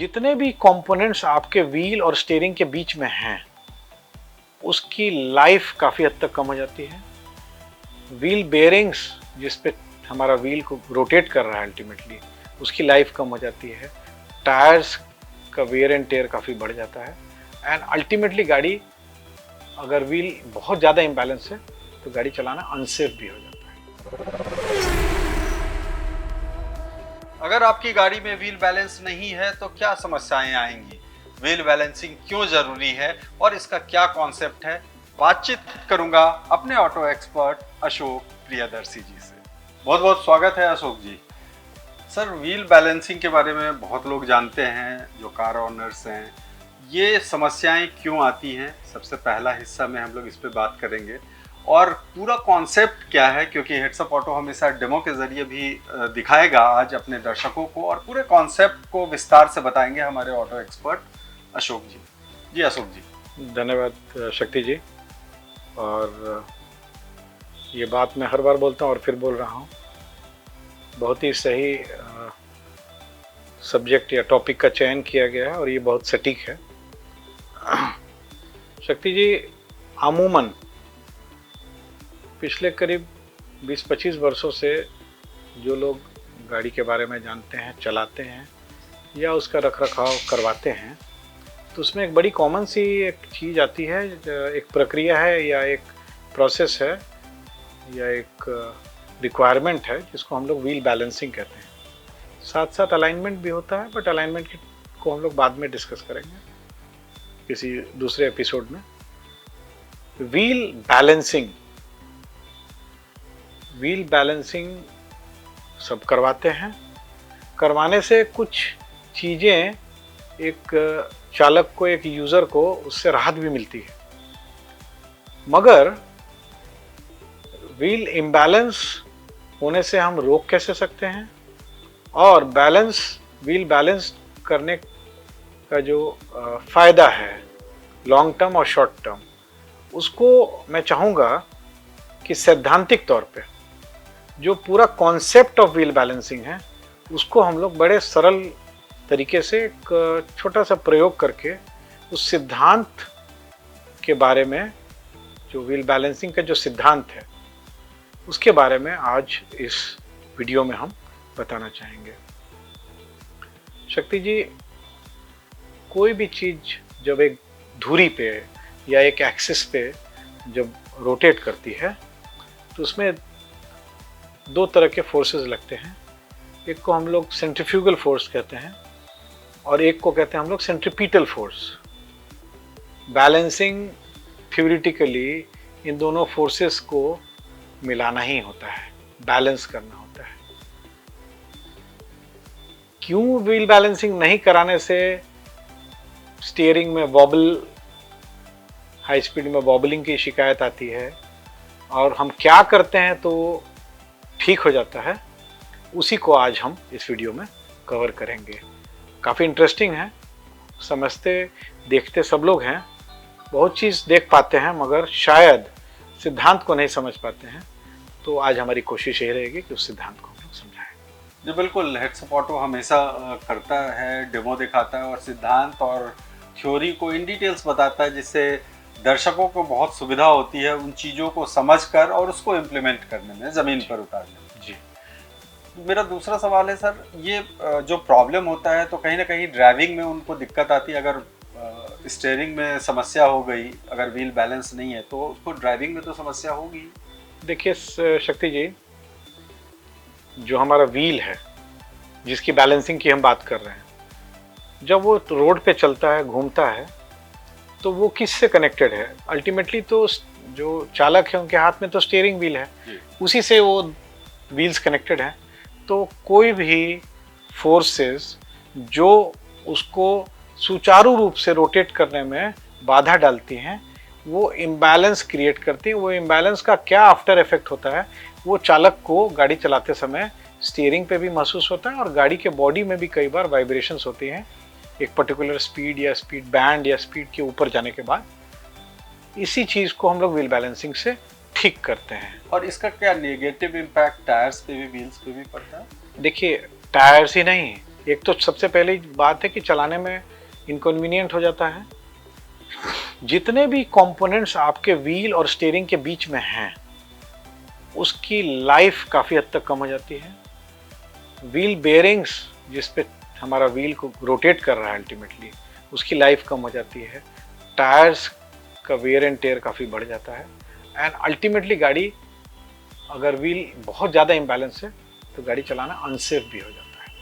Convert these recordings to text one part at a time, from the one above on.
जितने भी कंपोनेंट्स आपके व्हील और स्टीयरिंग के बीच में हैं उसकी लाइफ काफ़ी हद तक कम हो जाती है। व्हील बेयरिंग्स जिस पे हमारा व्हील को रोटेट कर रहा है अल्टीमेटली, उसकी लाइफ कम हो जाती है। टायर्स का वेयर एंड टेयर काफ़ी बढ़ जाता है एंड अल्टीमेटली गाड़ी, अगर व्हील बहुत ज़्यादा इम्बैलेंस है तो गाड़ी चलाना अनसेफ भी हो जाता है। अगर आपकी गाड़ी में व्हील बैलेंस नहीं है तो क्या समस्याएं आएंगी, व्हील बैलेंसिंग क्यों जरूरी है और इसका क्या कॉन्सेप्ट है, बातचीत करूंगा अपने ऑटो एक्सपर्ट अशोक प्रियदर्शी जी से। बहुत बहुत स्वागत है अशोक जी। सर, व्हील बैलेंसिंग के बारे में बहुत लोग जानते हैं जो कार ओनर्स हैं, ये समस्याएं क्यों आती हैं, सबसे पहला हिस्सा में हम लोग इस पे बात करेंगे और पूरा कॉन्सेप्ट क्या है, क्योंकि हेड्सअप ऑटो हमेशा डेमो के जरिए भी दिखाएगा आज अपने दर्शकों को, और पूरे कॉन्सेप्ट को विस्तार से बताएंगे हमारे ऑटो एक्सपर्ट अशोक जी। जी अशोक जी। धन्यवाद शक्ति जी। और ये बात मैं हर बार बोलता हूँ और फिर बोल रहा हूँ, बहुत ही सही सब्जेक्ट या टॉपिक का चयन किया गया है और ये बहुत सटीक है। शक्ति जी, अमूमन पिछले करीब 20-25 वर्षों से जो लोग गाड़ी के बारे में जानते हैं, चलाते हैं या उसका रखरखाव करवाते हैं, तो उसमें एक बड़ी कॉमन सी एक चीज़ आती है, एक प्रक्रिया है या एक प्रोसेस है या एक रिक्वायरमेंट है जिसको हम लोग व्हील बैलेंसिंग कहते हैं। साथ साथ अलाइनमेंट भी होता है, बट अलाइनमेंट को हम लोग बाद में डिस्कस करेंगे किसी दूसरे एपिसोड में। व्हील बैलेंसिंग सब करवाते हैं। करवाने से कुछ चीज़ें एक चालक को, एक यूज़र को उससे राहत भी मिलती है, मगर व्हील इम्बैलेंस होने से हम रोक कैसे सकते हैं, और व्हील बैलेंस करने का जो फ़ायदा है लॉन्ग टर्म और शॉर्ट टर्म, उसको मैं चाहूँगा कि सैद्धांतिक तौर पे जो पूरा कॉन्सेप्ट ऑफ व्हील बैलेंसिंग है उसको हम लोग बड़े सरल तरीके से एक छोटा सा प्रयोग करके उस सिद्धांत के बारे में, जो व्हील बैलेंसिंग का जो सिद्धांत है उसके बारे में आज इस वीडियो में हम बताना चाहेंगे। शक्ति जी, कोई भी चीज़ जब एक धुरी पे या एक एक्सिस पे जब रोटेट करती है तो उसमें दो तरह के फोर्सेस लगते हैं। एक को हम लोग सेंट्रीफ्यूगल फोर्स कहते हैं और एक को कहते हैं हम लोग सेंट्रीपिटल फोर्स। बैलेंसिंग थ्योरेटिकली इन दोनों फोर्सेस को मिलाना ही होता है, बैलेंस करना होता है। क्यों व्हील बैलेंसिंग नहीं कराने से स्टीयरिंग में वॉबल, हाई स्पीड में वॉबलिंग की शिकायत आती है, और हम क्या करते हैं तो ठीक हो जाता है, उसी को आज हम इस वीडियो में कवर करेंगे। काफ़ी इंटरेस्टिंग है, समझते देखते सब लोग हैं, बहुत चीज़ देख पाते हैं मगर शायद सिद्धांत को नहीं समझ पाते हैं, तो आज हमारी कोशिश ये रहेगी कि उस सिद्धांत को हम लोग समझाएं। जी बिल्कुल, हेड्सअप ऑटो हमेशा करता है, डेमो दिखाता है और सिद्धांत और थ्योरी को इन डिटेल्स बताता है, जिससे दर्शकों को बहुत सुविधा होती है उन चीज़ों को समझकर और उसको इम्प्लीमेंट करने में, ज़मीन पर उतारने में। जी, मेरा दूसरा सवाल है सर, ये जो प्रॉब्लम होता है तो कहीं ना कहीं ड्राइविंग में उनको दिक्कत आती है। अगर स्टीयरिंग में समस्या हो गई, अगर व्हील बैलेंस नहीं है तो उसको ड्राइविंग में तो समस्या होगी। देखिए शक्ति जी, जो हमारा व्हील है जिसकी बैलेंसिंग की हम बात कर रहे हैं, जब वो रोड पे चलता है, घूमता है, तो वो किससे कनेक्टेड है? अल्टीमेटली तो जो चालक है उनके हाथ में तो स्टीयरिंग व्हील है, उसी से वो व्हील्स कनेक्टेड हैं। तो कोई भी फोर्सेस जो उसको सुचारू रूप से रोटेट करने में बाधा डालती हैं, वो इम्बैलेंस क्रिएट करती हैं। वो इम्बैलेंस का क्या आफ्टर इफेक्ट होता है, वो चालक को गाड़ी चलाते समय स्टीयरिंग पे भी महसूस होता है और गाड़ी के बॉडी में भी कई बार वाइब्रेशंस होती हैं एक पर्टिकुलर स्पीड या स्पीड बैंड या स्पीड के ऊपर जाने के बाद। इसी चीज़ को हम लोग व्हील बैलेंसिंग से ठीक करते हैं। और इसका क्या नेगेटिव इम्पैक्ट टायर्स पे भी, व्हील्स पे भी पड़ता है? देखिए, टायर्स ही नहीं, एक तो सबसे पहली बात है कि चलाने में इनकन्वीनियंट हो जाता है। जितने भी कंपोनेंट्स आपके व्हील और स्टीयरिंग के बीच में हैं उसकी लाइफ काफ़ी हद तक कम हो जाती है। व्हील बेयरिंग्स जिस पे हमारा व्हील को रोटेट कर रहा है अल्टीमेटली, उसकी लाइफ कम हो जाती है। टायर्स का वेयर एंड टेयर काफ़ी बढ़ जाता है एंड अल्टीमेटली गाड़ी अगर व्हील बहुत ज़्यादा इम्बैलेंस है तो गाड़ी चलाना अनसेफ भी हो जाता है।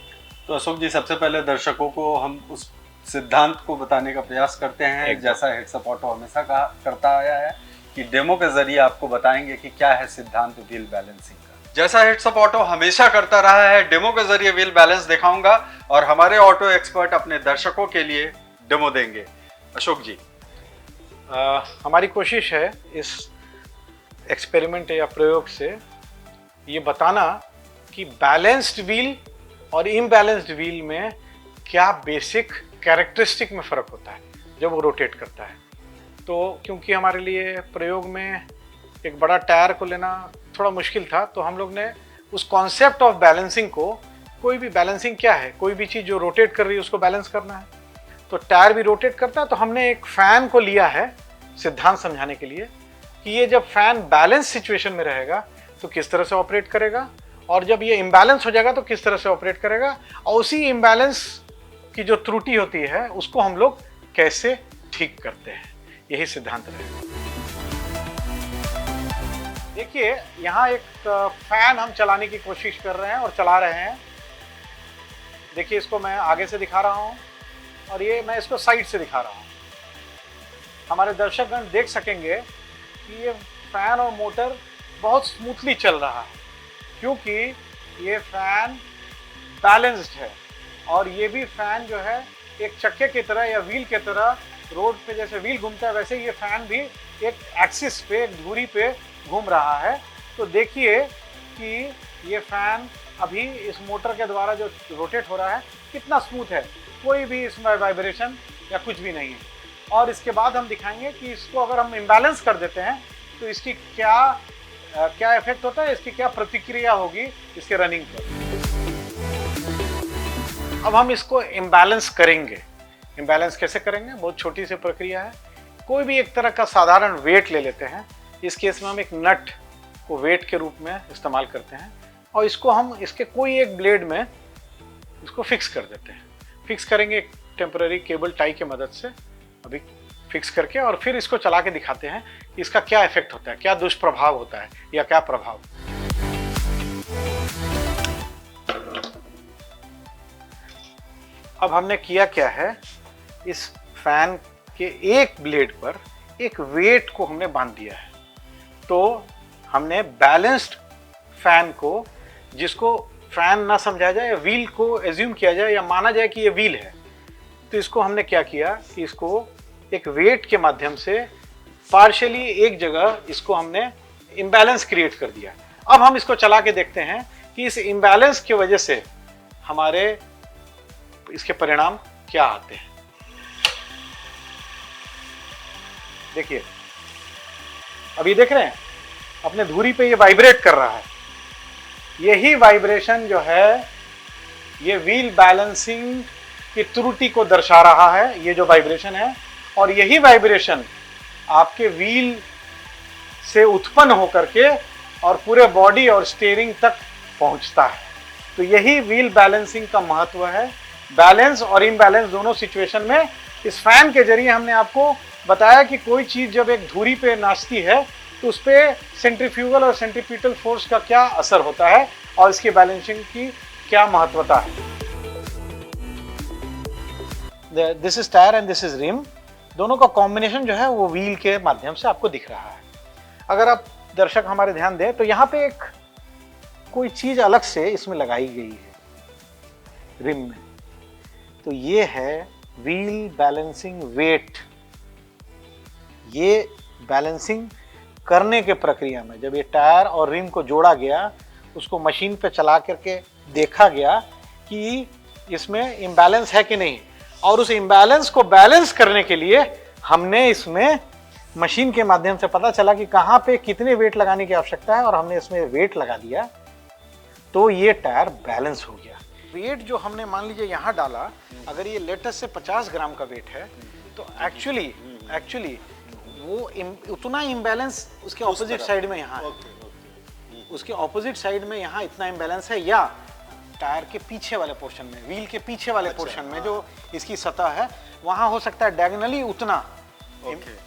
तो अशोक जी, सबसे पहले दर्शकों को हम उस सिद्धांत को बताने का प्रयास करते हैं जैसा हेड्सअप ऑटो हमेशा कहा करता आया है कि डेमो के जरिए आपको बताएंगे कि क्या है सिद्धांत व्हील बैलेंसिंग का। जैसा हेड्सअप ऑटो हमेशा करता रहा है, डेमो के जरिए व्हील बैलेंस दिखाऊंगा और हमारे ऑटो एक्सपर्ट अपने दर्शकों के लिए डेमो देंगे। अशोक जी, हमारी कोशिश है इस एक्सपेरिमेंट या प्रयोग से ये बताना कि बैलेंस्ड व्हील और इम्बैलेंस्ड व्हील में क्या बेसिक कैरेक्टरिस्टिक में फ़र्क होता है जब वो रोटेट करता है। तो क्योंकि हमारे लिए प्रयोग में एक बड़ा टायर को लेना थोड़ा मुश्किल था, तो हम लोग ने उस कॉन्सेप्ट ऑफ बैलेंसिंग को, कोई भी बैलेंसिंग क्या है, कोई भी चीज़ जो रोटेट कर रही है उसको बैलेंस करना है, तो टायर भी रोटेट करता है। तो हमने एक फ़ैन को लिया है सिद्धांत समझाने के लिए कि ये जब फ़ैन बैलेंस सिचुएशन में रहेगा तो किस तरह से ऑपरेट करेगा, और जब ये इम्बैलेंस हो जाएगा तो किस तरह से ऑपरेट करेगा, और उसी इम्बैलेंस की जो त्रुटि होती है उसको हम लोग कैसे ठीक करते हैं। यही सिद्धांत रहेगा। देखिए, यहाँ एक फैन हम चलाने की कोशिश कर रहे हैं और चला रहे हैं। देखिए, इसको मैं आगे से दिखा रहा हूँ और ये मैं इसको साइड से दिखा रहा हूँ। हमारे दर्शकगण देख सकेंगे कि ये फैन और मोटर बहुत स्मूथली चल रहा है क्योंकि ये फैन बैलेंस्ड है, और ये भी फैन जो है एक चक्के की तरह या व्हील की तरह रोड पे जैसे व्हील घूमता है वैसे ये फैन भी एक एक्सिस पे, एक धुरी पे घूम रहा है। तो देखिए कि ये फैन अभी इस मोटर के द्वारा जो रोटेट हो रहा है कितना स्मूथ है, कोई भी इसमें वाइब्रेशन या कुछ भी नहीं है। और इसके बाद हम दिखाएंगे कि इसको अगर हम इम्बैलेंस कर देते हैं तो इसकी क्या इफेक्ट होता है, इसकी क्या प्रतिक्रिया होगी इसके रनिंग पर। अब हम इसको इम्बैलेंस करेंगे। इम्बैलेंस कैसे करेंगे? बहुत छोटी सी प्रक्रिया है। कोई भी एक तरह का साधारण वेट ले लेते हैं। इस केस में हम एक नट को वेट के रूप में इस्तेमाल करते हैं और इसको हम इसके कोई एक ब्लेड में इसको फिक्स कर देते हैं। फिक्स करेंगे एक टेम्पररी केबल टाई की मदद से, अभी फिक्स करके, और फिर इसको चला के दिखाते हैं कि इसका क्या इफेक्ट होता है, क्या दुष्प्रभाव होता है या क्या प्रभाव। अब हमने किया क्या है, इस फैन के एक ब्लेड पर एक वेट को हमने बांध दिया है। तो हमने बैलेंस्ड फैन को, जिसको फैन ना समझा जाए या व्हील को एज्यूम किया जाए या माना जाए कि ये व्हील है, तो इसको हमने क्या किया कि इसको एक वेट के माध्यम से पार्शियली एक जगह इसको हमने इम्बैलेंस क्रिएट कर दिया। अब हम इसको चला के देखते हैं कि इस इम्बैलेंस की वजह से हमारे इसके परिणाम क्या आते हैं। देखिए, अभी देख रहे हैं अपने धुरी पे ये वाइब्रेट कर रहा है। यही वाइब्रेशन जो है ये व्हील बैलेंसिंग की त्रुटि को दर्शा रहा है, ये जो वाइब्रेशन है, और यही वाइब्रेशन आपके व्हील से उत्पन्न होकर के और पूरे बॉडी और स्टीयरिंग तक पहुंचता है। तो यही व्हील बैलेंसिंग का महत्व है। बैलेंस और इम्बैलेंस दोनों सिचुएशन में इस फैन के जरिए हमने आपको बताया कि कोई चीज़ जब एक धुरी पे नाचती है तो उस पर सेंट्रीफ्यूगल और सेंट्रीपिटल फोर्स का क्या असर होता है और इसकी बैलेंसिंग की क्या महत्वता है। This is tyre and this is rim, दोनों का कॉम्बिनेशन जो है वो व्हील के माध्यम से आपको दिख रहा है। अगर आप दर्शक हमारे ध्यान दें तो यहाँ पे एक कोई चीज अलग से इसमें लगाई गई है रिम में, तो ये है व्हील बैलेंसिंग वेट। ये बैलेंसिंग करने के प्रक्रिया में जब ये टायर और रिम को जोड़ा गया, उसको मशीन पे चला करके देखा गया कि इसमें इम्बैलेंस है कि नहीं, और उस इम्बैलेंस को बैलेंस करने के लिए हमने इसमें मशीन के माध्यम से पता चला कि कहाँ पे कितने वेट लगाने की आवश्यकता है, और हमने इसमें वेट लगा दिया तो ये टायर बैलेंस हो गया। वेट जो हमने मान लीजिए यहाँ डाला, अगर ये लेटेस्ट से 50 ग्राम का वेट है, तो एक्चुअली वो उतना इम्बैलेंस उसके ऑपोजिट साइड में यहाँ है। उसके ऑपोजिट साइड में यहाँ इतना इम्बैलेंस है, या टायर के पीछे वाले पोर्शन में, व्हील के पीछे वाले पोर्शन में जो इसकी सतह है, वहाँ हो सकता है डायगोनली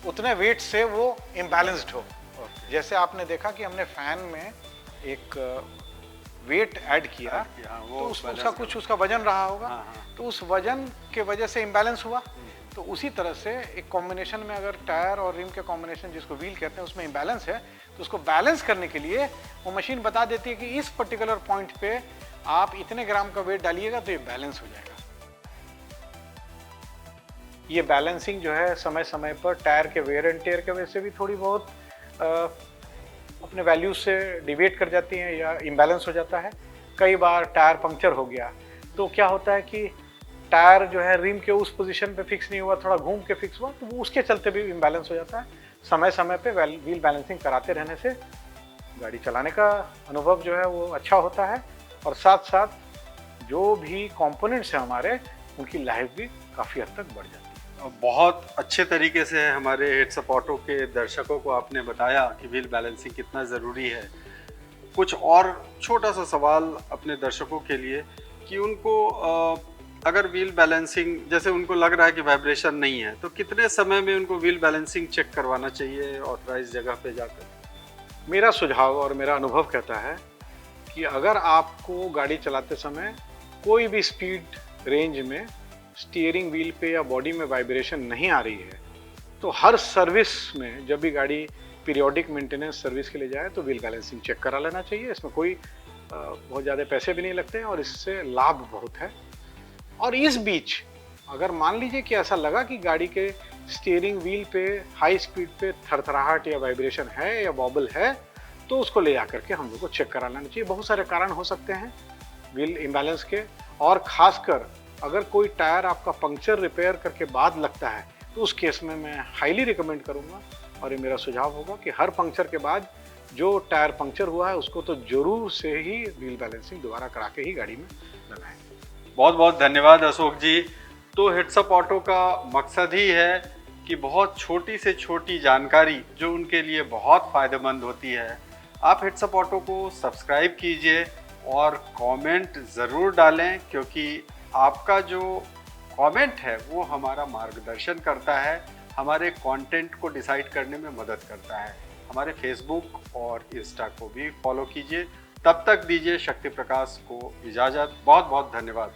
उतने वेट से वो इम्बैलेंस्ड हो। जैसे आपने देखा कि हमने फैन में एक वेट ऐड किया, तो उसका कुछ उसका वजन रहा होगा, तो उस वजन के वजह से इम्बैलेंस हुआ। तो उसी तरह से एक कॉम्बिनेशन में अगर टायर और रिम के कॉम्बिनेशन जिसको व्हील कहते हैं उसमें इम्बैलेंस है, तो उसको बैलेंस करने के लिए वो मशीन बता देती है कि इस पर्टिकुलर पॉइंट पे आप इतने ग्राम का वेट डालिएगा तो ये बैलेंस हो जाएगा। ये बैलेंसिंग जो है समय समय पर टायर के वेयर एंड टेयर के वजह से भी थोड़ी बहुत अपने वैल्यू से डिविएट कर जाती हैं या इम्बैलेंस हो जाता है। कई बार टायर पंक्चर हो गया तो क्या होता है कि टायर जो है रिम के उस पोजीशन पे फिक्स नहीं हुआ, थोड़ा घूम के फिक्स हुआ, तो वो उसके चलते भी इम्बैलेंस हो जाता है। समय समय पे व्हील बैलेंसिंग कराते रहने से गाड़ी चलाने का अनुभव जो है वो अच्छा होता है, और साथ साथ जो भी कंपोनेंट्स हैं हमारे, उनकी लाइफ भी काफ़ी हद तक बढ़ जाती है। बहुत अच्छे तरीके से हमारे हेड्स अप ऑटो के दर्शकों को आपने बताया कि व्हील बैलेंसिंग कितना ज़रूरी है। कुछ और छोटा सा सवाल अपने दर्शकों के लिए कि उनको अगर व्हील बैलेंसिंग, जैसे उनको लग रहा है कि वाइब्रेशन नहीं है, तो कितने समय में उनको व्हील बैलेंसिंग चेक करवाना चाहिए ऑथराइज जगह पे जाकर? मेरा सुझाव और मेरा अनुभव कहता है कि अगर आपको गाड़ी चलाते समय कोई भी स्पीड रेंज में स्टीयरिंग व्हील पे या बॉडी में वाइब्रेशन नहीं आ रही है, तो हर सर्विस में जब भी गाड़ी पीरियोडिक मेंटेनेंस सर्विस के लिए जाए तो व्हील बैलेंसिंग चेक करा लेना चाहिए। इसमें कोई बहुत ज़्यादा पैसे भी नहीं लगते हैं और इससे लाभ बहुत है। और इस बीच अगर मान लीजिए कि ऐसा लगा कि गाड़ी के स्टीयरिंग व्हील पे हाई स्पीड पे थरथराहट या वाइब्रेशन है या बॉबल है, तो उसको ले जाकर के हम लोग को चेक करा लेना चाहिए। बहुत सारे कारण हो सकते हैं व्हील इम्बैलेंस के, और ख़ासकर अगर कोई टायर आपका पंक्चर रिपेयर करके बाद लगता है, तो उस केस में मैं हाईली रिकमेंड करूँगा, और ये मेरा सुझाव होगा कि हर पंक्चर के बाद जो टायर पंक्चर हुआ है उसको तो जरूर से ही व्हील बैलेंसिंग दोबारा करा के ही गाड़ी में लगाएं। बहुत बहुत धन्यवाद अशोक जी। तो हेड्स अप ऑटो का मकसद ही है कि बहुत छोटी से छोटी जानकारी जो उनके लिए बहुत फ़ायदेमंद होती है, आप हेड्स अप ऑटो को सब्सक्राइब कीजिए और कमेंट ज़रूर डालें, क्योंकि आपका जो कमेंट है वो हमारा मार्गदर्शन करता है, हमारे कंटेंट को डिसाइड करने में मदद करता है। हमारे फेसबुक और इंस्टा को भी फॉलो कीजिए। तब तक दीजिए शक्ति प्रकाश को इजाज़त। बहुत बहुत धन्यवाद।